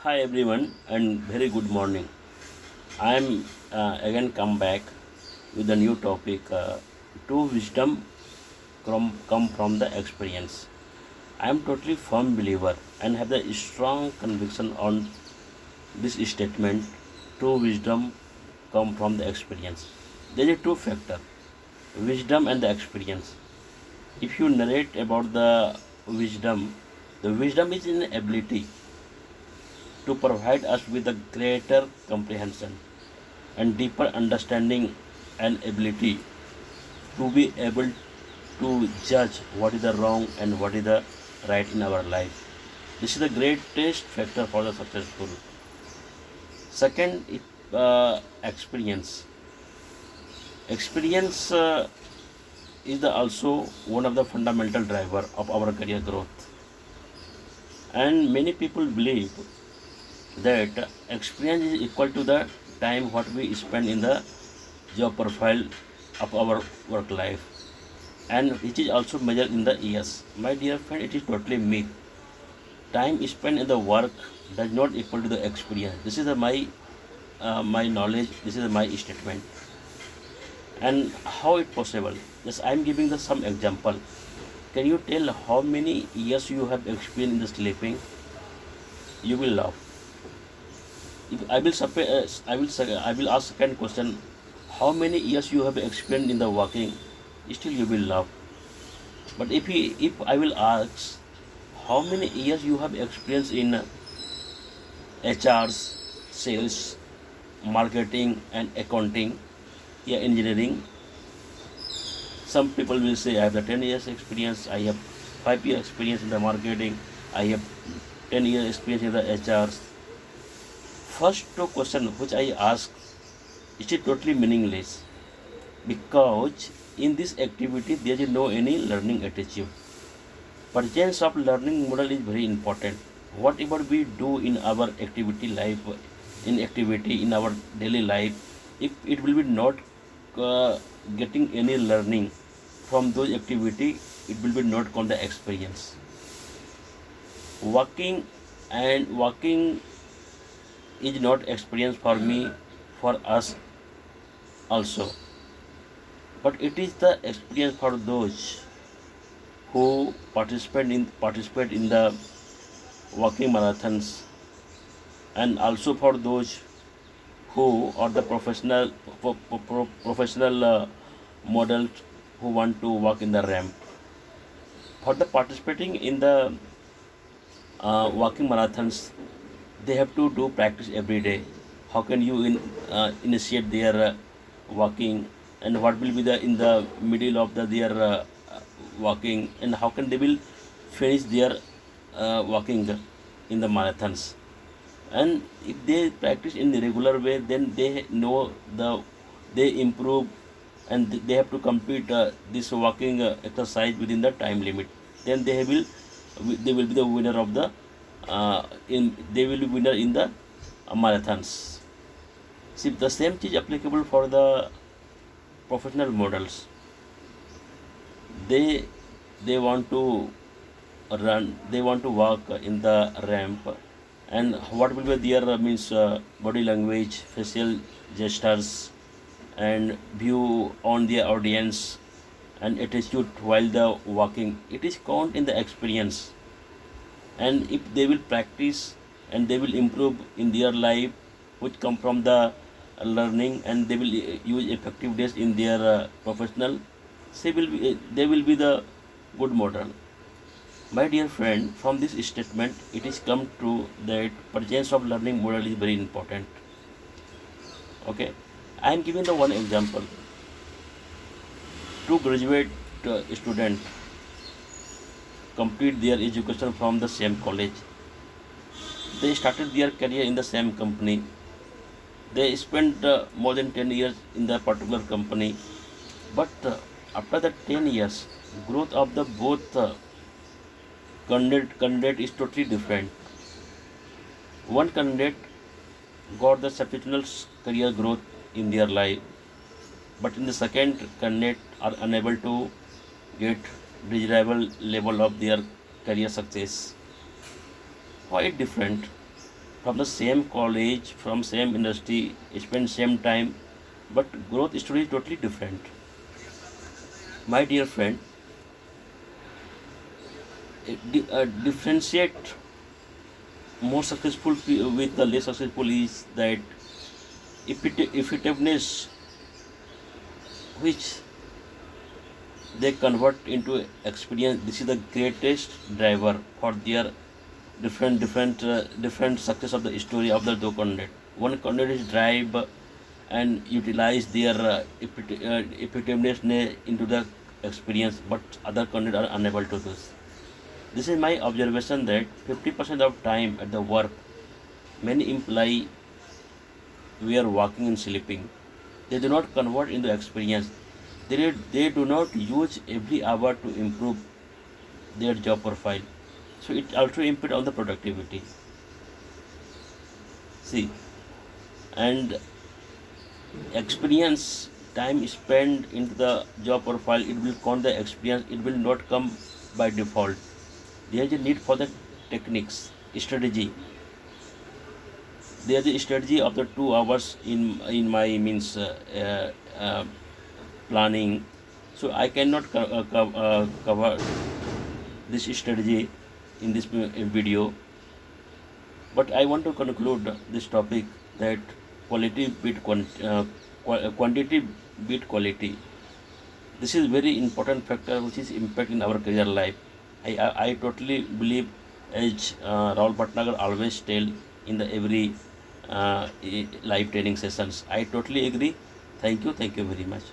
Hi everyone and very good morning. I am again come back with a new topic. True wisdom come from the experience. I am totally firm believer and have the strong conviction on this statement. True wisdom come from the experience. There is a two factor: wisdom and the experience. If you narrate about the wisdom is an ability to provide us with a greater comprehension and deeper understanding and ability to be able to judge what is the wrong and what is the right in our life. This is the greatest factor for the successful. Second, experience. Experience is also one of the fundamental driver of our career growth. And many people believe that experience is equal to the time what we spend in the job profile of our work life, and which is also measured in the years. My dear friend, it is totally myth. Time spent in the work does not equal to the experience. This is my knowledge. This is my statement. And how it possible? Yes, I am giving the some example. Can you tell how many years you have experienced in the sleeping? You will laugh. If I will ask second question. How many years you have experienced in the working? Still you will laugh. But if I will ask how many years you have experience in HRs, sales, marketing and accounting, yeah, engineering, some people will say I have the 10 years experience, I have 5 years experience in the marketing, I have 10 years experience in the HRs. First two question which I ask is it totally meaningless because in this activity there is no any learning attitude. Presence of learning model is very important. Whatever we do in our activity life, in our daily life, if it will be not uh, getting any learning from those activity, it will be not called the experience. Walking is not experience for me, for us also, but it is the experience for those who participate in the walking marathons, and also for those who are the professional models who want to walk in the ramp. For the participating in the walking marathons, they have to do practice every day. How can you initiate their walking, and what will be the in the middle of their walking, and how can they will finish their walking in the marathons. And if they practice in the regular way, then they know they improve, and they have to complete this walking exercise within the time limit. Then they will be the winner of the they will be winner in the marathons. See, the same is applicable for the professional models. They they want to they want to walk in the ramp, and what will be their means body language, facial gestures, and view on the audience, and attitude while the walking, it is count in the experience. And if they will practice and they will improve in their life, which come from the learning, and they will use effective days in their professional, they will be the good model. My dear friend, from this statement it is come true that presence of learning model is very important. Okay, I am giving the one example. Two graduate student complete their education from the same college. They started their career in the same company. They spent more than 10 years in the particular company. But after the 10 years, growth of the both candidate is totally different. One candidate got the substantial career growth in their life, but in the second candidate are unable to get desirable level of their career success. Why it different? from the same college, from same industry, spend same time, but growth story is totally different. My dear friend, differentiate more successful with the less successful is that effectiveness which they convert into experience. This is the greatest driver for their different success of the story of the two candidate. One candidate drive and utilize their effectiveness into the experience, but other candidates are unable to do this. This is my observation that 50% of time at the work, many employee were walking and sleeping. They do not convert into experience. They do not use every hour to improve their job profile. So it also impact on the productivity. See, and experience time spent into the job profile, it will count the experience. It will not come by default. There is a need for the techniques, strategy. There is a strategy of the 2 hours in my means planning. So I cannot cover this strategy in this video, but I want to conclude this topic that quality beat quantity beat quality. This is very important factor which is impact in our career life. I totally believe, as Rahul Bhatnagar always tell in the every live training sessions. I totally agree. Thank you very much.